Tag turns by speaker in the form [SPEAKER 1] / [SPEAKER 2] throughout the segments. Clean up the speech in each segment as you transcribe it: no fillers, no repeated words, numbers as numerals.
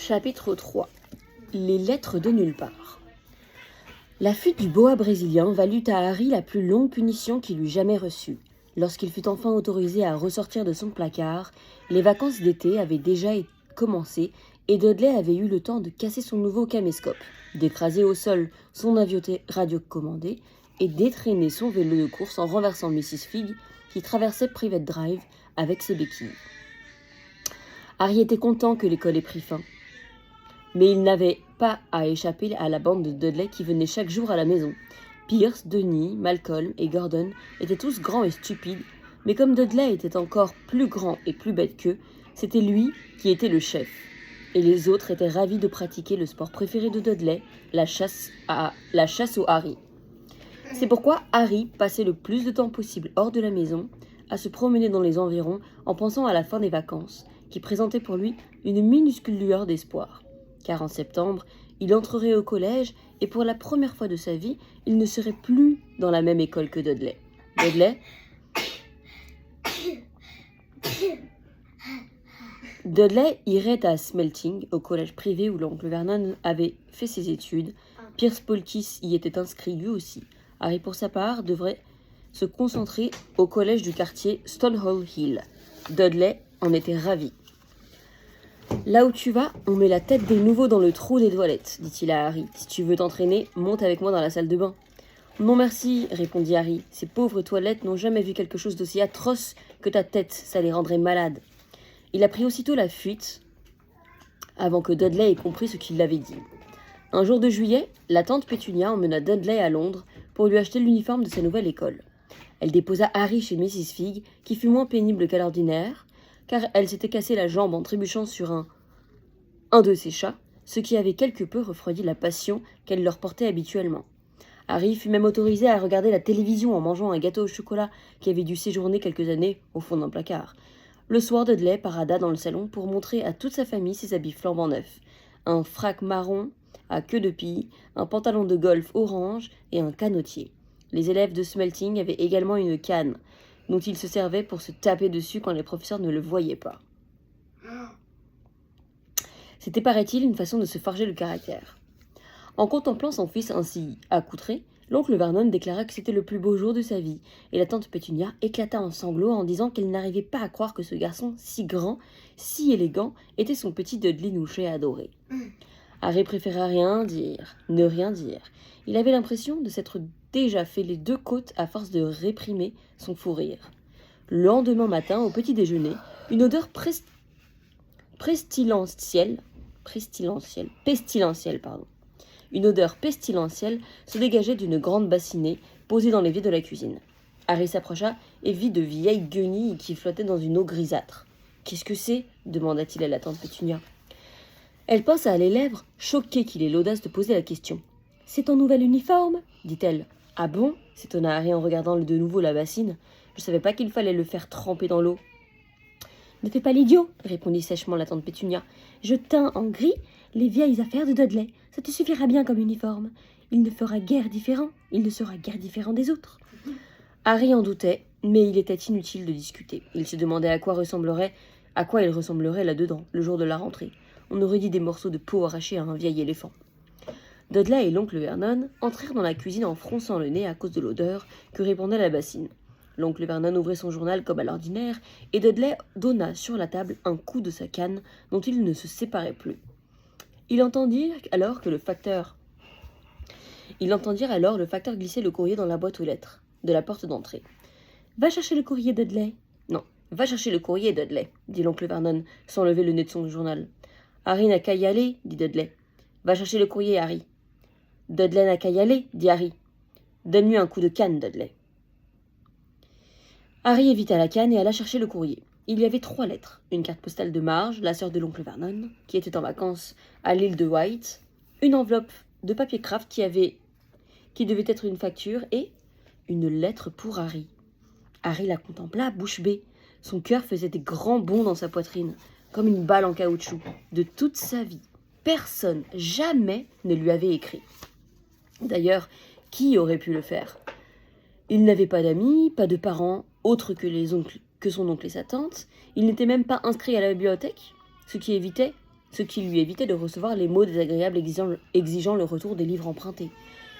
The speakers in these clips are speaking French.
[SPEAKER 1] Chapitre 3. Les lettres de nulle part. La fuite du boa brésilien valut à Harry la plus longue punition qu'il eût jamais reçue. Lorsqu'il fut enfin autorisé à ressortir de son placard, les vacances d'été avaient déjà commencé et Dudley avait eu le temps de casser son nouveau caméscope, d'écraser au sol son avion radiocommandé et d'étraîner son vélo de course en renversant Mrs. Figg qui traversait Private Drive avec ses béquilles. Harry était content que l'école ait pris fin. Mais il n'avait pas à échapper à la bande de Dudley qui venait chaque jour à la maison. Pierce, Denis, Malcolm et Gordon étaient tous grands et stupides, mais comme Dudley était encore plus grand et plus bête qu'eux, c'était lui qui était le chef. Et les autres étaient ravis de pratiquer le sport préféré de Dudley, la chasse au Harry. C'est pourquoi Harry passait le plus de temps possible hors de la maison, à se promener dans les environs en pensant à la fin des vacances, qui présentait pour lui une minuscule lueur d'espoir. Car en septembre, il entrerait au collège et pour la première fois de sa vie, il ne serait plus dans la même école que Dudley. Dudley irait à Smelting, au collège privé où l'oncle Vernon avait fait ses études. Pierce Polkiss y était inscrit lui aussi. Harry, pour sa part, devrait se concentrer au collège du quartier Stonehall Hill. Dudley en était ravi. « Là où tu vas, on met la tête des nouveaux dans le trou des toilettes, dit-il à Harry. Si tu veux t'entraîner, monte avec moi dans la salle de bain. Non merci, répondit Harry. Ces pauvres toilettes n'ont jamais vu quelque chose d'aussi atroce que ta tête, ça les rendrait malades. Il a pris aussitôt la fuite, avant que Dudley ait compris ce qu'il avait dit. Un jour de juillet, la tante Pétunia emmena Dudley à Londres pour lui acheter l'uniforme de sa nouvelle école. Elle déposa Harry chez Mrs. Figg, qui fut moins pénible qu'à l'ordinaire, car elle s'était cassé la jambe en trébuchant sur un de ses chats, ce qui avait quelque peu refroidi la passion qu'elle leur portait habituellement. Harry fut même autorisé à regarder la télévision en mangeant un gâteau au chocolat qui avait dû séjourner quelques années au fond d'un placard. Le soir, Dudley parada dans le salon pour montrer à toute sa famille ses habits flambant neufs. Un frac marron à queue de pie, un pantalon de golf orange et un canotier. Les élèves de Smelting avaient également une canne, dont ils se servaient pour se taper dessus quand les professeurs ne le voyaient pas. C'était, paraît-il, une façon de se forger le caractère. En contemplant son fils ainsi accoutré, l'oncle Vernon déclara que c'était le plus beau jour de sa vie, et la tante Pétunia éclata en sanglots en disant qu'elle n'arrivait pas à croire que ce garçon si grand, si élégant, était son petit Dudley Nouchet adoré. Harry préféra ne rien dire. Il avait l'impression de s'être déjà fait les deux côtes à force de réprimer son fou rire. Le lendemain matin, au petit déjeuner, une odeur pestilentielle, une odeur pestilentielle se dégageait d'une grande bassinée posée dans l'évier de la cuisine. Harry s'approcha et vit de vieilles guenilles qui flottaient dans une eau grisâtre. « Qu'est-ce que c'est » demanda-t-il à la tante Pétunia. Elle pinça les lèvres, choquée qu'il ait l'audace de poser la question. « C'est ton nouvel uniforme » dit-elle. « Ah bon » s'étonna Harry en regardant de nouveau la bassine. « Je savais pas qu'il fallait le faire tremper dans l'eau. » « Ne fais pas l'idiot » répondit sèchement la tante Pétunia. « Je teins en gris les vieilles affaires de Dudley. Ça te suffira bien comme uniforme. Il ne sera guère différent des autres. » Harry en doutait, mais il était inutile de discuter. Il se demandait à quoi il ressemblerait là-dedans, le jour de la rentrée. On aurait dit des morceaux de peau arrachés à un vieil éléphant. Dudley et l'oncle Vernon entrèrent dans la cuisine en fronçant le nez à cause de l'odeur que répandait la bassine. L'oncle Vernon ouvrit son journal comme à l'ordinaire, et Dudley donna sur la table un coup de sa canne dont il ne se séparait plus. Ils entendirent alors le facteur glisser le courrier dans la boîte aux lettres de la porte d'entrée. « Va chercher le courrier, Dudley. »« Non, va chercher le courrier, Dudley, » dit l'oncle Vernon, sans lever le nez de son journal. « Harry n'a qu'à y aller, » dit Dudley. « Va chercher le courrier, Harry. »« Dudley n'a qu'à y aller, » dit Harry. « Donne-lui un coup de canne, Dudley. » Harry évita la canne et alla chercher le courrier. Il y avait 3 lettres. Une carte postale de Marge, la sœur de l'oncle Vernon, qui était en vacances à l'île de Wight, une enveloppe de papier craft qui devait être une facture, et une lettre pour Harry. Harry la contempla, bouche bée. Son cœur faisait des grands bonds dans sa poitrine, comme une balle en caoutchouc. De toute sa vie, personne, jamais, ne lui avait écrit. D'ailleurs, qui aurait pu le faire ? Il n'avait pas d'amis, pas de parents, autres que son oncle et sa tante. Il n'était même pas inscrit à la bibliothèque, ce qui évitait ce qui lui évitait de recevoir les mots désagréables exigeant le retour des livres empruntés.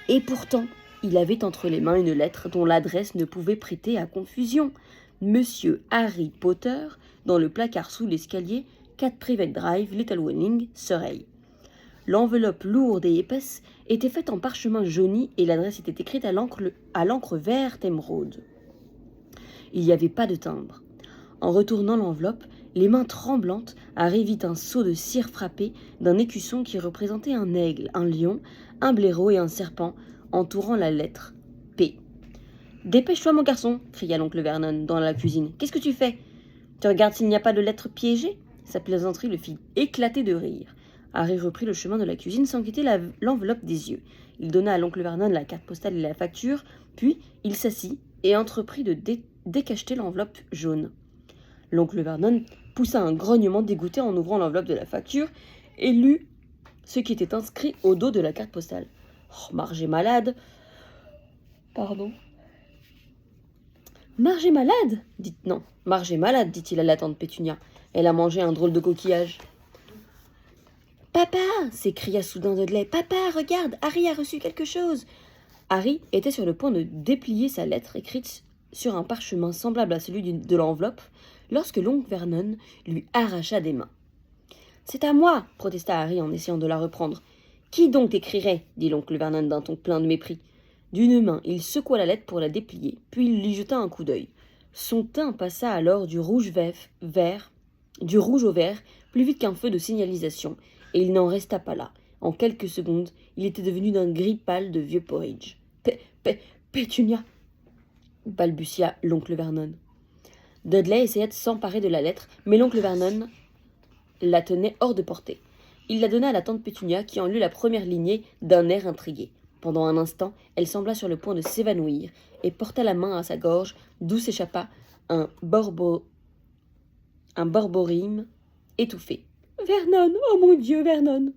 [SPEAKER 1] Et pourtant, il avait entre les mains une lettre dont l'adresse ne pouvait prêter à confusion. Monsieur Harry Potter, dans le placard sous l'escalier, 4 Private Drive, Little Welling, Surrey. L'enveloppe lourde et épaisse était faite en parchemin jauni et l'adresse était écrite à l'encre verte émeraude. Il n'y avait pas de timbre. En retournant l'enveloppe, les mains tremblantes, Harry vit un seau de cire frappé d'un écusson qui représentait un aigle, un lion, un blaireau et un serpent entourant la lettre P. « Dépêche-toi, mon garçon !» cria l'oncle Vernon dans la cuisine. « Qu'est-ce que tu fais ? Tu regardes s'il n'y a pas de lettre piégée ?» Sa plaisanterie le fit éclater de rire. Harry reprit le chemin de la cuisine sans quitter l'enveloppe des yeux. Il donna à l'oncle Vernon la carte postale et la facture, puis il s'assit et entreprit de décacheter l'enveloppe jaune. L'oncle Vernon poussa un grognement dégoûté en ouvrant l'enveloppe de la facture et lut ce qui était inscrit au dos de la carte postale. « Oh, Marge est malade !»« Pardon ?»« Marge est malade ?» Non, Marge est malade, dit-il à la tante Pétunia. Elle a mangé un drôle de coquillage. « Papa !» s'écria soudain Dudley. « Papa, regarde, Harry a reçu quelque chose !» Harry était sur le point de déplier sa lettre écrite sur un parchemin semblable à celui de l'enveloppe lorsque l'oncle Vernon lui arracha des mains. « C'est à moi !» protesta Harry en essayant de la reprendre. « Qui donc t'écrirait ?» dit l'oncle Vernon d'un ton plein de mépris. D'une main, il secoua la lettre pour la déplier, puis il lui jeta un coup d'œil. Son teint passa alors du rouge au vert, plus vite qu'un feu de signalisation, et il n'en resta pas là. En quelques secondes, il était devenu d'un gris pâle de vieux porridge. « Pétunia !» balbutia l'oncle Vernon. Dudley essaya de s'emparer de la lettre, mais l'oncle Vernon la tenait hors de portée. Il la donna à la tante Pétunia, qui en lut la première lignée d'un air intrigué. Pendant un instant, elle sembla sur le point de s'évanouir et porta la main à sa gorge, d'où s'échappa un borborime étouffé. « Vernon, oh mon Dieu, Vernon !»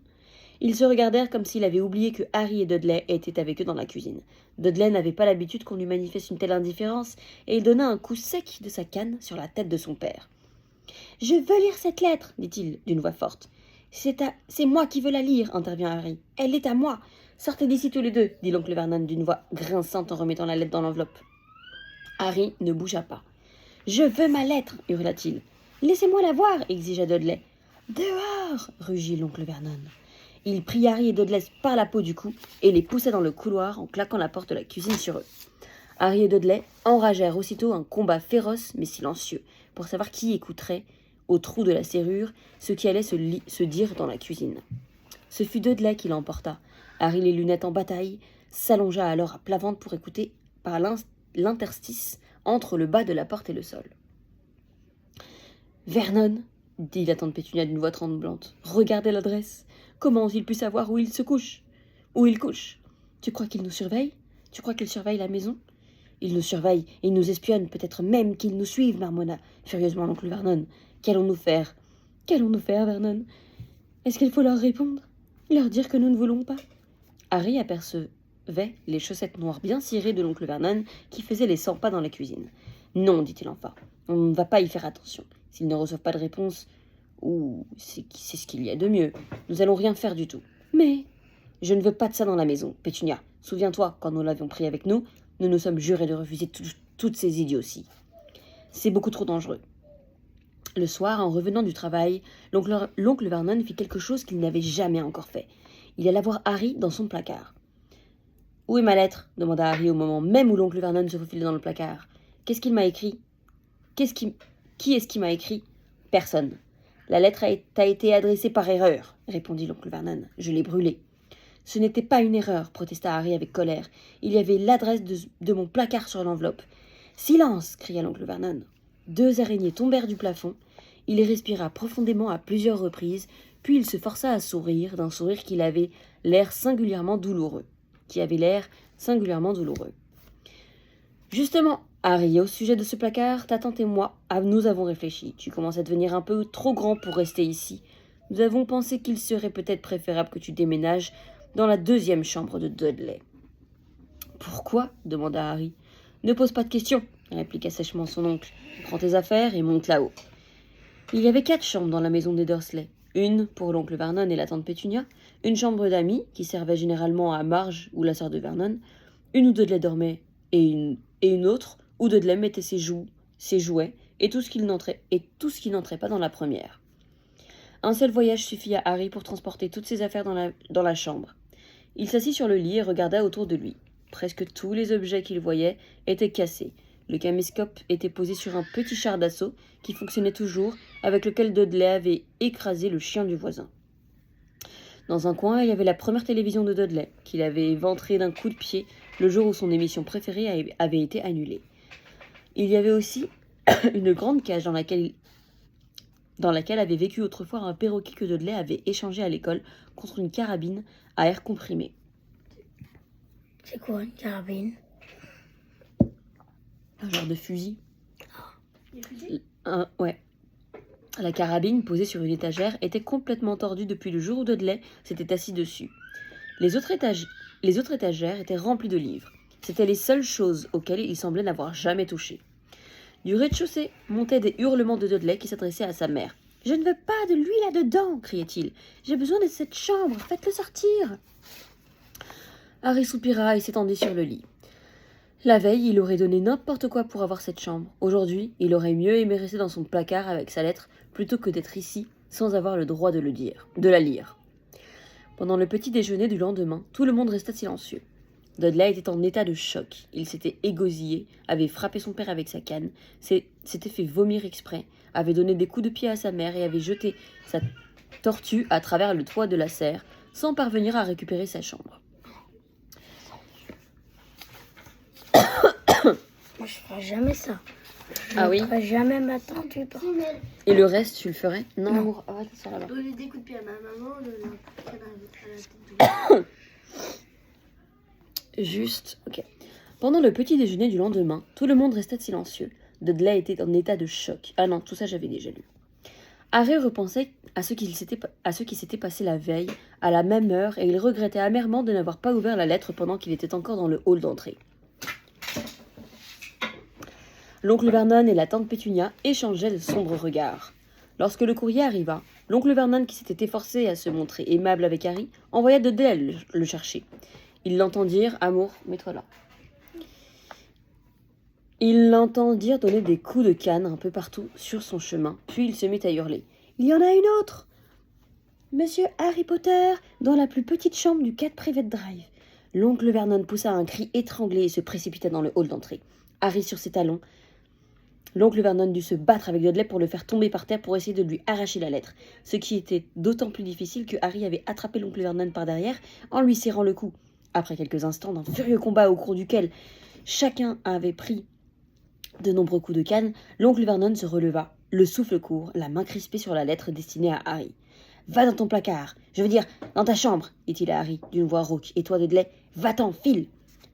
[SPEAKER 1] Ils se regardèrent comme s'il avait oublié que Harry et Dudley étaient avec eux dans la cuisine. Dudley n'avait pas l'habitude qu'on lui manifeste une telle indifférence, et il donna un coup sec de sa canne sur la tête de son père. « Je veux lire cette lettre, dit-il d'une voix forte. « C'est moi qui veux la lire, intervint Harry. « Elle est à moi. Sortez d'ici tous les deux, dit l'oncle Vernon d'une voix grinçante en remettant la lettre dans l'enveloppe. Harry ne bougea pas. « Je veux ma lettre, hurla-t-il. « Laissez-moi la voir, exigea Dudley. « Dehors, rugit l'oncle Vernon. Il prit Harry et Dudley par la peau du cou et les poussa dans le couloir en claquant la porte de la cuisine sur eux. Harry et Dudley enragèrent aussitôt un combat féroce mais silencieux pour savoir qui écouterait au trou de la serrure ce qui allait se dire dans la cuisine. Ce fut Dudley qui l'emporta. Harry, les lunettes en bataille, s'allongea alors à plat ventre pour écouter par l'interstice entre le bas de la porte et le sol. « Vernon, dit la tante Pétunia d'une voix tremblante, regardez l'adresse. Comment ont-ils pu savoir où il se couche ? Où il couche ? Tu crois qu'il nous surveille ? Tu crois qu'il surveille la maison ? Il nous surveille et il nous espionne, peut-être même qu'il nous suive, marmonna furieusement l'oncle Vernon. Qu'allons-nous faire ? Qu'allons-nous faire, Vernon ? Est-ce qu'il faut leur répondre ? Leur dire que nous ne voulons pas ? Harry apercevait les chaussettes noires bien cirées de l'oncle Vernon qui faisait les 100 pas dans la cuisine. Non, dit-il enfin, on ne va pas y faire attention. S'ils ne reçoivent pas de réponse, ou c'est ce qu'il y a de mieux, nous allons rien faire du tout. Mais je ne veux pas de ça dans la maison, Pétunia. Souviens-toi, quand nous l'avions pris avec nous, nous nous sommes jurés de refuser toutes ces idioties. C'est beaucoup trop dangereux. Le soir, en revenant du travail, l'oncle Vernon fit quelque chose qu'il n'avait jamais encore fait. Il alla voir Harry dans son placard. « Où est ma lettre ?» demanda Harry au moment même où l'oncle Vernon se faufilait dans le placard. « Qu'est-ce qu'il m'a écrit ?»« Qui est-ce qui m'a écrit ?»« Personne. La lettre t'a été adressée par erreur, répondit l'oncle Vernon. Je l'ai brûlée. Ce n'était pas une erreur, protesta Harry avec colère. Il y avait l'adresse de mon placard sur l'enveloppe. Silence, cria l'oncle Vernon. 2 araignées tombèrent du plafond. Il les respira profondément à plusieurs reprises, puis il se força à sourire d'un sourire qui avait l'air singulièrement douloureux. Justement, Harry, au sujet de ce placard, ta tante et moi, nous avons réfléchi. Tu commences à devenir un peu trop grand pour rester ici. Nous avons pensé qu'il serait peut-être préférable que tu déménages dans la 2e chambre de Dudley. « Pourquoi ?» demanda Harry. « Ne pose pas de questions, » répliqua sèchement son oncle. « Prends tes affaires et monte là-haut. » Il y avait 4 chambres dans la maison des Dursley. Une pour l'oncle Vernon et la tante Pétunia, une chambre d'amis qui servait généralement à Marge ou la sœur de Vernon, une où Dudley dormait et une autre où Dudley mettait ses jouets et tout ce qui n'entrait pas dans la première. Un seul voyage suffit à Harry pour transporter toutes ses affaires dans la chambre. Il s'assit sur le lit et regarda autour de lui. Presque tous les objets qu'il voyait étaient cassés. Le caméscope était posé sur un petit char d'assaut qui fonctionnait toujours, avec lequel Dudley avait écrasé le chien du voisin. Dans un coin, il y avait la première télévision de Dudley, qu'il avait éventrée d'un coup de pied le jour où son émission préférée avait été annulée. Il y avait aussi une grande cage dans laquelle avait vécu autrefois un perroquet que Dudley avait échangé à l'école contre une carabine à air comprimé.
[SPEAKER 2] C'est quoi une carabine?
[SPEAKER 1] Un genre de fusil.
[SPEAKER 2] Des fusils?
[SPEAKER 1] Ouais. La carabine, posée sur une étagère, était complètement tordue depuis le jour où Dudley s'était assis dessus. Les autres étagères étaient remplies de livres. C'étaient les seules choses auxquelles il semblait n'avoir jamais touché. Du rez-de-chaussée montaient des hurlements de Dudley qui s'adressait à sa mère. « Je ne veux pas de lui là-dedans !» criait-il. « J'ai besoin de cette chambre, faites-le sortir !» Harry soupira et s'étendit sur le lit. La veille, il aurait donné n'importe quoi pour avoir cette chambre. Aujourd'hui, il aurait mieux aimé rester dans son placard avec sa lettre plutôt que d'être ici sans avoir le droit de la lire. Pendant le petit déjeuner du lendemain, tout le monde resta silencieux. Dudley était en état de choc. Il s'était égosillé, avait frappé son père avec sa canne, s'était fait vomir exprès, avait donné des coups de pied à sa mère et avait jeté sa tortue à travers le toit de la serre sans parvenir à récupérer sa chambre.
[SPEAKER 2] Moi, je ferai jamais ça.
[SPEAKER 1] Ah oui?
[SPEAKER 2] Je ne ferai jamais ma tortue.
[SPEAKER 1] Et le reste, tu le ferais? Non,
[SPEAKER 2] Non.
[SPEAKER 1] amour, arrête ça là-bas.
[SPEAKER 3] Donner des coups de pied à ma maman, à la tête de...
[SPEAKER 1] Juste, ok. Pendant le petit déjeuner du lendemain, tout le monde restait silencieux. Dudley était en état de choc. Ah non, tout ça j'avais déjà lu. Harry repensait à ce qui s'était passé la veille, à la même heure, et il regrettait amèrement de n'avoir pas ouvert la lettre pendant qu'il était encore dans le hall d'entrée. L'oncle Vernon et la tante Pétunia échangeaient de sombres regards. Lorsque le courrier arriva, l'oncle Vernon, qui s'était efforcé à se montrer aimable avec Harry, envoya Dudley le chercher. Ils l'entendirent, amour, mets-toi là. Ils l'entendirent donner des coups de canne un peu partout sur son chemin, puis il se mit à hurler. « Il y en a une autre ! Monsieur Harry Potter, dans la plus petite chambre du 4 Private Drive. » L'oncle Vernon poussa un cri étranglé et se précipita dans le hall d'entrée. Harry sur ses talons. L'oncle Vernon dut se battre avec Dudley pour le faire tomber par terre pour essayer de lui arracher la lettre, ce qui était d'autant plus difficile que Harry avait attrapé l'oncle Vernon par derrière en lui serrant le cou. Après quelques instants d'un furieux combat au cours duquel chacun avait pris de nombreux coups de canne, l'oncle Vernon se releva, le souffle court, la main crispée sur la lettre destinée à Harry. « Va dans ton placard, je veux dire, dans ta chambre !» dit-il à Harry d'une voix rauque. « Et toi, Dudley, va-t'en, file !»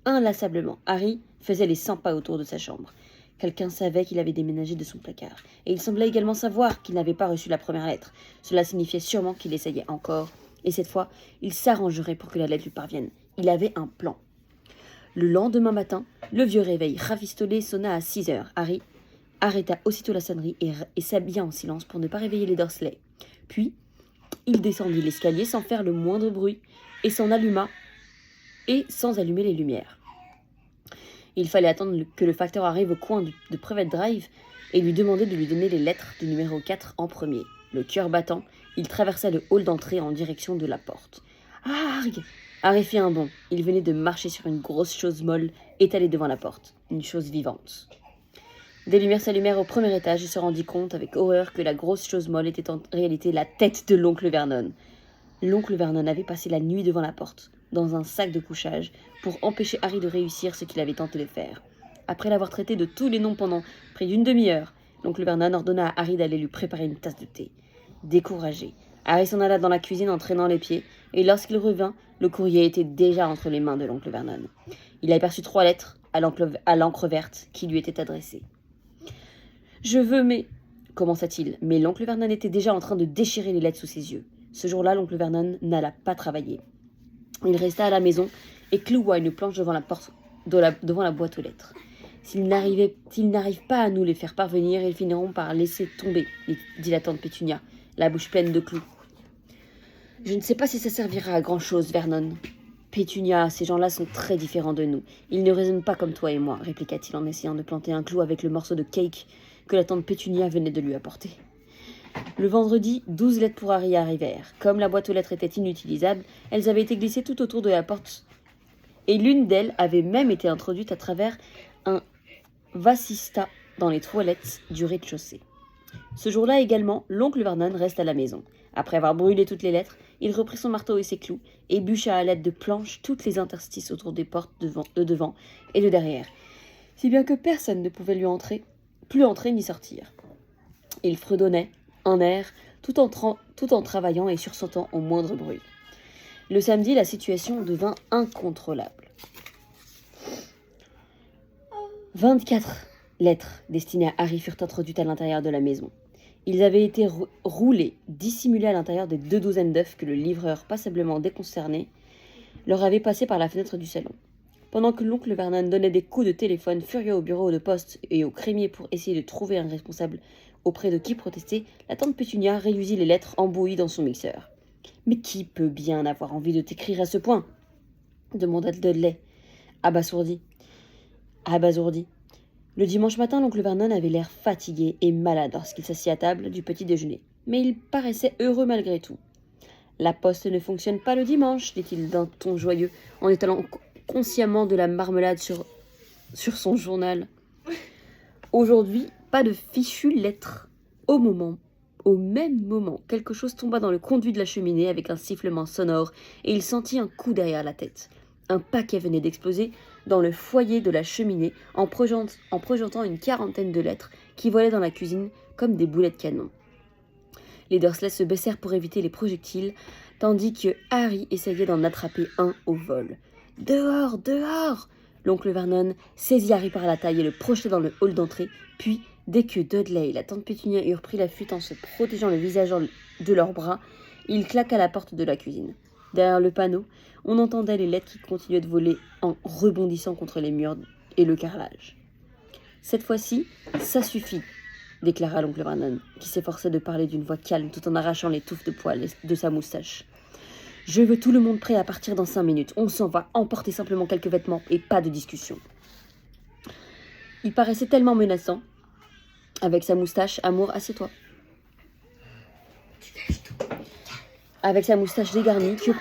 [SPEAKER 1] Inlassablement, Harry faisait les 100 pas autour de sa chambre. Quelqu'un savait qu'il avait déménagé de son placard, et il semblait également savoir qu'il n'avait pas reçu la première lettre. Cela signifiait sûrement qu'il essayait encore, et cette fois, il s'arrangerait pour que la lettre lui parvienne. Il avait un plan. Le lendemain matin, le vieux réveil rafistolé sonna à 6 heures. Harry arrêta aussitôt la sonnerie et s'habilla en silence pour ne pas réveiller les Dursley. Puis, il descendit l'escalier sans faire le moindre bruit et sans allumer les lumières. Il fallait attendre que le facteur arrive au coin de Private Drive et lui demander de lui donner les lettres du numéro 4 en premier. Le cœur battant, il traversa le hall d'entrée en direction de la porte. « Arg !» Harry fit un bond. Il venait de marcher sur une grosse chose molle étalée devant la porte. Une chose vivante. Des lumières s'allumèrent au premier étage et se rendit compte avec horreur que la grosse chose molle était en réalité la tête de l'oncle Vernon. L'oncle Vernon avait passé la nuit devant la porte, dans un sac de couchage, pour empêcher Harry de réussir ce qu'il avait tenté de faire. Après l'avoir traité de tous les noms pendant près d'une demi-heure, l'oncle Vernon ordonna à Harry d'aller lui préparer une tasse de thé. Découragé, Harry s'en alla dans la cuisine en traînant les pieds, et lorsqu'il revint, le courrier était déjà entre les mains de l'oncle Vernon. Il aperçut 3 lettres à l'encre verte qui lui étaient adressées. « Je veux mes... » commença-t-il, mais l'oncle Vernon était déjà en train de déchirer les lettres sous ses yeux. Ce jour-là, l'oncle Vernon n'alla pas travailler. Il resta à la maison et cloua une planche devant la boîte aux lettres. S'ils n'arrivent pas à nous les faire parvenir, ils finiront par laisser tomber, dit la tante Pétunia, la bouche pleine de clous. Je ne sais pas si ça servira à grand-chose, Vernon. Pétunia, ces gens-là sont très différents de nous. Ils ne raisonnent pas comme toi et moi, répliqua-t-il en essayant de planter un clou avec le morceau de cake que la tante Pétunia venait de lui apporter. Le vendredi, 12 lettres pour Harry arrivèrent. Comme la boîte aux lettres était inutilisable, elles avaient été glissées tout autour de la porte, et l'une d'elles avait même été introduite à travers un vasista dans les toilettes du rez-de-chaussée. Ce jour-là également, l'oncle Vernon reste à la maison. Après avoir brûlé toutes les lettres, il reprit son marteau et ses clous, et bûcha à l'aide de planches toutes les interstices autour des portes de devant et de derrière, si bien que personne ne pouvait plus entrer ni sortir. Il fredonnait un air tout en travaillant et sursautant au moindre bruit. Le samedi, la situation devint incontrôlable. 24 lettres destinées à Harry furent introduites à l'intérieur de la maison. Ils avaient été roulés, dissimulés à l'intérieur des 2 douzaines d'œufs que le livreur, passablement déconcerné, leur avait passés par la fenêtre du salon. Pendant que l'oncle Vernon donnait des coups de téléphone furieux au bureau de poste et au crémier pour essayer de trouver un responsable auprès de qui protester, la tante Pétunia réduisit les lettres embouillies dans son mixeur. « Mais qui peut bien avoir envie de t'écrire à ce point ?» demanda Dudley, abasourdi. Le dimanche matin, l'oncle Vernon avait l'air fatigué et malade lorsqu'il s'assit à table du petit déjeuner, mais il paraissait heureux malgré tout. « La poste ne fonctionne pas le dimanche, dit-il d'un ton joyeux, en étalant consciemment de la marmelade sur son journal. Aujourd'hui, pas de fichue lettre. Au même moment, quelque chose tomba dans le conduit de la cheminée avec un sifflement sonore, et il sentit un coup derrière la tête. Un paquet venait d'exploser dans le foyer de la cheminée en projetant une quarantaine de lettres qui volaient dans la cuisine comme des boulets de canon. Les Dursley se baissèrent pour éviter les projectiles, tandis que Harry essayait d'en attraper un au vol. « Dehors, dehors !» L'oncle Vernon saisit Harry par la taille et le projeta dans le hall d'entrée, puis, dès que Dudley et la tante Pétunia eurent pris la fuite en se protégeant le visage de leurs bras, il claqua la porte de la cuisine. Derrière le panneau, on entendait les lettres qui continuaient de voler en rebondissant contre les murs et le carrelage. « Cette fois-ci, ça suffit !» déclara l'oncle Vernon, qui s'efforçait de parler d'une voix calme tout en arrachant les touffes de poils de sa moustache. « Je veux tout le monde prêt à partir dans 5 minutes. On s'en va, emporter simplement quelques vêtements et pas de discussion. » Il paraissait tellement menaçant. Avec sa moustache, Amour, assieds-toi. Avec sa moustache dégarnie que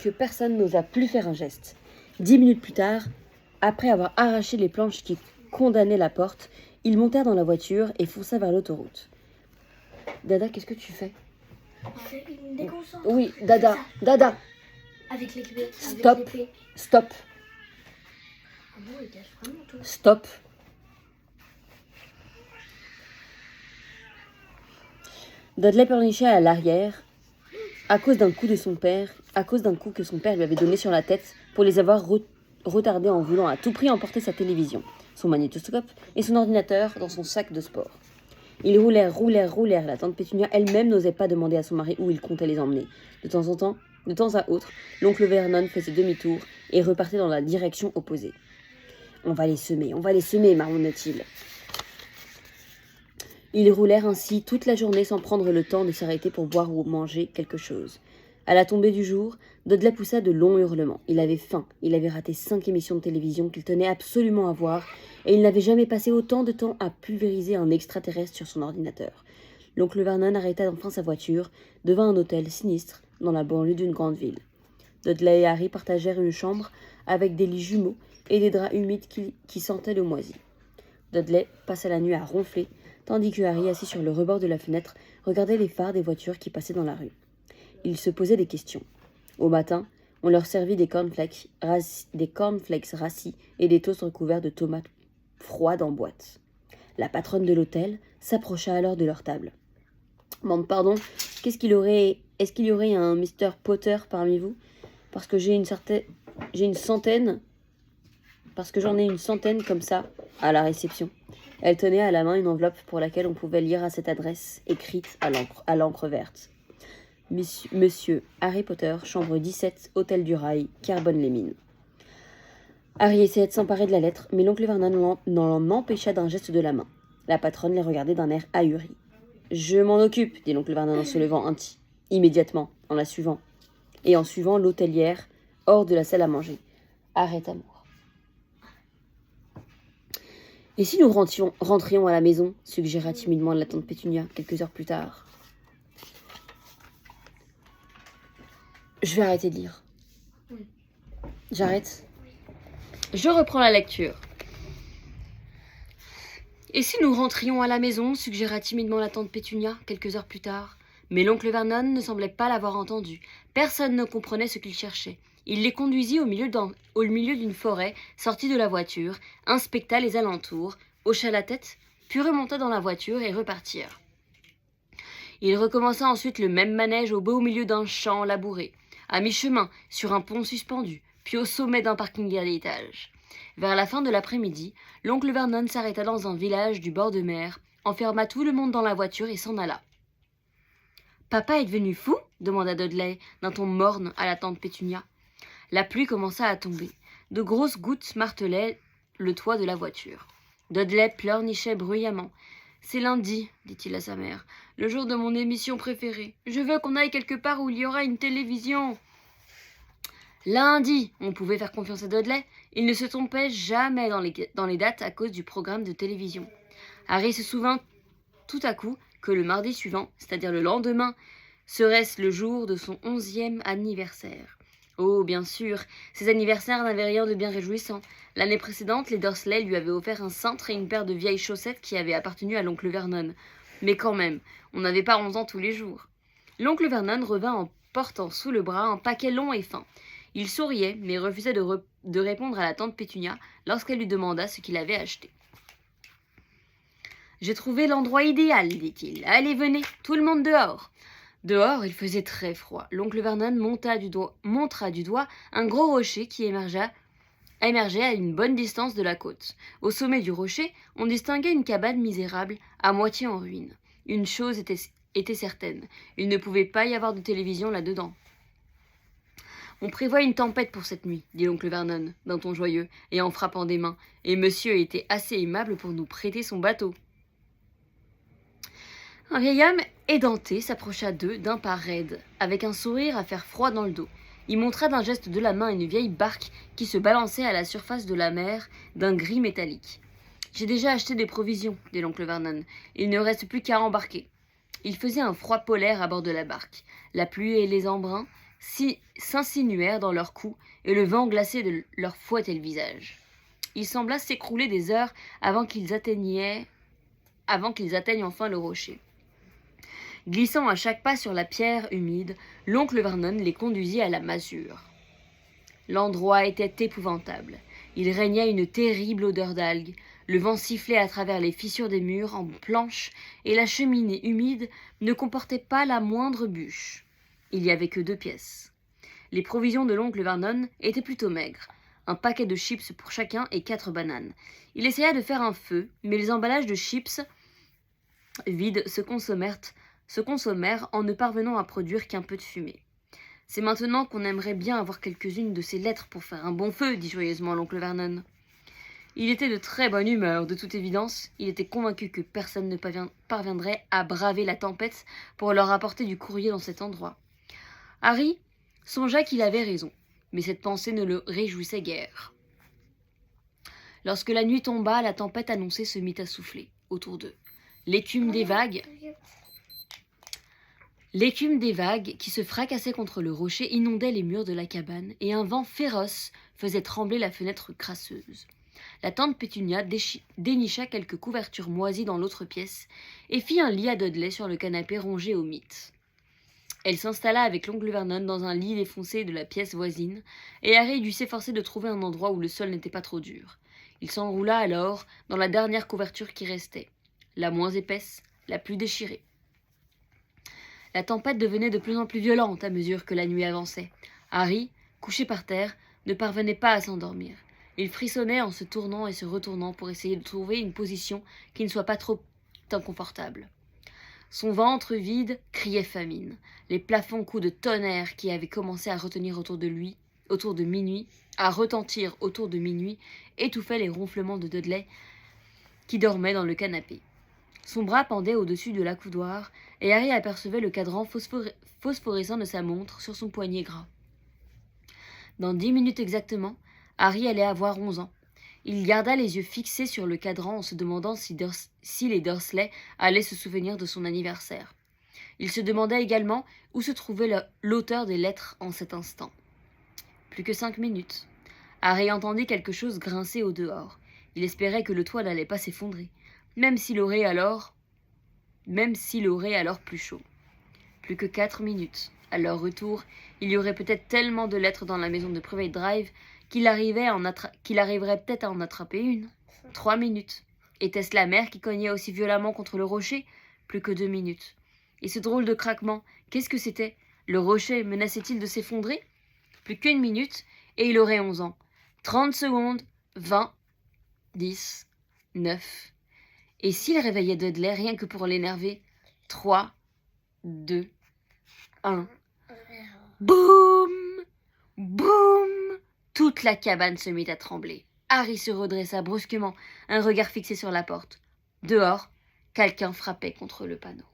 [SPEAKER 1] personne n'osa plus faire un geste. 10 minutes plus tard, après avoir arraché les planches qui condamnaient la porte, ils montèrent dans la voiture et fonça vers l'autoroute. Dada, qu'est-ce que tu fais?
[SPEAKER 2] Il me déconcentre.
[SPEAKER 1] Oui, Dada, Dada.
[SPEAKER 2] Avec les clés.
[SPEAKER 1] Stop, stop,
[SPEAKER 2] Ah bon, il cache vraiment tout.
[SPEAKER 1] stop. Dudley pleurnichait à l'arrière à cause d'un coup que son père lui avait donné sur la tête pour les avoir retardés en voulant à tout prix emporter sa télévision, son magnétoscope et son ordinateur dans son sac de sport. Ils roulèrent. La tante Pétunia elle-même n'osait pas demander à son mari où il comptait les emmener. De temps à autre, l'oncle Vernon faisait demi-tour et repartait dans la direction opposée. On va les semer, marmonna-t-il. Ils roulèrent ainsi toute la journée sans prendre le temps de s'arrêter pour boire ou manger quelque chose. À la tombée du jour, Dudley poussa de longs hurlements. Il avait faim, il avait raté 5 émissions de télévision qu'il tenait absolument à voir, et il n'avait jamais passé autant de temps à pulvériser un extraterrestre sur son ordinateur. L'oncle Vernon arrêta enfin sa voiture devant un hôtel sinistre dans la banlieue d'une grande ville. Dudley et Harry partagèrent une chambre avec des lits jumeaux et des draps humides qui sentaient le moisi. Dudley passa la nuit à ronfler, tandis que Harry, assis sur le rebord de la fenêtre, regardait les phares des voitures qui passaient dans la rue. Il se posait des questions. Au matin, on leur servit des cornflakes rassis et des toasts recouverts de tomates froides en boîte. La patronne de l'hôtel s'approcha alors de leur table. « Pardon, est-ce qu'il y aurait un Mr. Potter parmi vous? Parce que j'en ai une centaine comme ça à la réception. » Elle tenait à la main une enveloppe pour laquelle on pouvait lire à cette adresse, écrite à l'encre verte. Monsieur Harry Potter, chambre 17, hôtel du Rail, Carbonne-les-Mines. Harry essayait de s'emparer de la lettre, mais l'oncle Vernon n'en empêcha d'un geste de la main. La patronne les regardait d'un air ahuri. Je m'en occupe, dit l'oncle Vernon en se levant immédiatement, en la suivant, et en suivant l'hôtelière hors de la salle à manger. Arrête, amour. Et si nous rentrions à la maison, suggéra timidement la tante Pétunia, quelques heures plus tard. Je vais arrêter de lire.
[SPEAKER 2] Oui.
[SPEAKER 1] J'arrête. Je reprends la lecture. Et si nous rentrions à la maison, suggéra timidement la tante Pétunia, quelques heures plus tard. Mais l'oncle Vernon ne semblait pas l'avoir entendu. Personne ne comprenait ce qu'il cherchait. Il les conduisit au milieu d'une forêt, sortit de la voiture, inspecta les alentours, hocha la tête, puis remonta dans la voiture et repartirent. Il recommença ensuite le même manège au beau milieu d'un champ labouré, à mi-chemin, sur un pont suspendu, puis au sommet d'un parking à l'étage. Vers la fin de l'après-midi, l'oncle Vernon s'arrêta dans un village du bord de mer, enferma tout le monde dans la voiture et s'en alla. « Papa est devenu fou ?» demanda Dudley, d'un ton morne à la tante Pétunia. La pluie commença à tomber. De grosses gouttes martelaient le toit de la voiture. Dudley pleurnichait bruyamment. « C'est lundi, dit-il à sa mère, le jour de mon émission préférée. Je veux qu'on aille quelque part où il y aura une télévision. » Lundi, on pouvait faire confiance à Dudley. Il ne se trompait jamais dans les dates à cause du programme de télévision. Harry se souvint tout à coup que le mardi suivant, c'est-à-dire le lendemain, serait-ce le jour de son 11e anniversaire. Oh, bien sûr, ces anniversaires n'avaient rien de bien réjouissant. L'année précédente, les Dursley lui avaient offert un cintre et une paire de vieilles chaussettes qui avaient appartenu à l'oncle Vernon. Mais quand même, on n'avait pas 11 ans tous les jours. L'oncle Vernon revint en portant sous le bras un paquet long et fin. Il souriait, mais refusait de répondre à la tante Pétunia lorsqu'elle lui demanda ce qu'il avait acheté. « J'ai trouvé l'endroit idéal, dit-il. Allez, venez, tout le monde dehors. » Dehors, il faisait très froid. L'oncle Vernon montra du doigt un gros rocher qui émergeait à une bonne distance de la côte. Au sommet du rocher, on distinguait une cabane misérable, à moitié en ruine. Une chose était certaine, il ne pouvait pas y avoir de télévision là-dedans. « On prévoit une tempête pour cette nuit, dit l'oncle Vernon, d'un ton joyeux, et en frappant des mains, et monsieur était assez aimable pour nous prêter son bateau. » Un vieil homme édenté s'approcha d'eux d'un pas raide, avec un sourire à faire froid dans le dos. Il montra d'un geste de la main une vieille barque qui se balançait à la surface de la mer d'un gris métallique. « J'ai déjà acheté des provisions, dit l'oncle Vernon. Il ne reste plus qu'à embarquer. » Il faisait un froid polaire à bord de la barque. La pluie et les embruns s'insinuèrent dans leurs cous et le vent glacé leur fouettait le visage. Il sembla s'écrouler des heures avant qu'ils atteignent enfin le rocher. Glissant à chaque pas sur la pierre humide, l'oncle Vernon les conduisit à la masure. L'endroit était épouvantable. Il régnait une terrible odeur d'algues. Le vent sifflait à travers les fissures des murs en planches et la cheminée humide ne comportait pas la moindre bûche. Il n'y avait que 2 pièces. Les provisions de l'oncle Vernon étaient plutôt maigres. Un paquet de chips pour chacun et 4 bananes. Il essaya de faire un feu, mais les emballages de chips vides se consommèrent en ne parvenant à produire qu'un peu de fumée. « C'est maintenant qu'on aimerait bien avoir quelques-unes de ces lettres pour faire un bon feu, dit joyeusement l'oncle Vernon. Il était de très bonne humeur, de toute évidence. Il était convaincu que personne ne parviendrait à braver la tempête pour leur apporter du courrier dans cet endroit. Harry songea qu'il avait raison, mais cette pensée ne le réjouissait guère. Lorsque la nuit tomba, la tempête annoncée se mit à souffler autour d'eux. L'écume des vagues qui se fracassaient contre le rocher inondait les murs de la cabane et un vent féroce faisait trembler la fenêtre crasseuse. La tante Pétunia dénicha quelques couvertures moisies dans l'autre pièce et fit un lit à Dudley sur le canapé rongé au mythe. Elle s'installa avec l'oncle Vernon dans un lit défoncé de la pièce voisine, et Harry dut s'efforcer de trouver un endroit où le sol n'était pas trop dur. Il s'enroula alors dans la dernière couverture qui restait, la moins épaisse, la plus déchirée. La tempête devenait de plus en plus violente à mesure que la nuit avançait. Harry, couché par terre, ne parvenait pas à s'endormir. Il frissonnait en se tournant et se retournant pour essayer de trouver une position qui ne soit pas trop inconfortable. Son ventre vide criait famine. Les plafonds coups de tonnerre qui avaient commencé à retenir retentir autour de minuit, étouffaient les ronflements de Dudley qui dormait dans le canapé. Son bras pendait au-dessus de l'accoudoir, et Harry apercevait le cadran phosphorescent de sa montre sur son poignet gras. Dans 10 minutes exactement, Harry allait avoir 11 ans. Il garda les yeux fixés sur le cadran en se demandant si les Dursley allaient se souvenir de son anniversaire. Il se demandait également où se trouvait l'auteur des lettres en cet instant. Plus que 5 minutes. Harry entendit quelque chose grincer au dehors. Il espérait que le toit n'allait pas s'effondrer, même s'il aurait alors plus chaud. Plus que 4 minutes. À leur retour, il y aurait peut-être tellement de lettres dans la maison de Private Drive qu'il arriverait peut-être à en attraper une. 3 minutes. Était-ce la mer qui cognait aussi violemment contre le rocher? Plus que 2 minutes. Et ce drôle de craquement, qu'est-ce que c'était? Le rocher menaçait-il de s'effondrer? Plus qu'1 minute, et il aurait 11 ans. 30 secondes, 20, 10, 9. Et s'il réveillait Dudley rien que pour l'énerver? 3, 2, 1. Boum! Boum! Toute la cabane se mit à trembler. Harry se redressa brusquement, un regard fixé sur la porte. Dehors, quelqu'un frappait contre le panneau.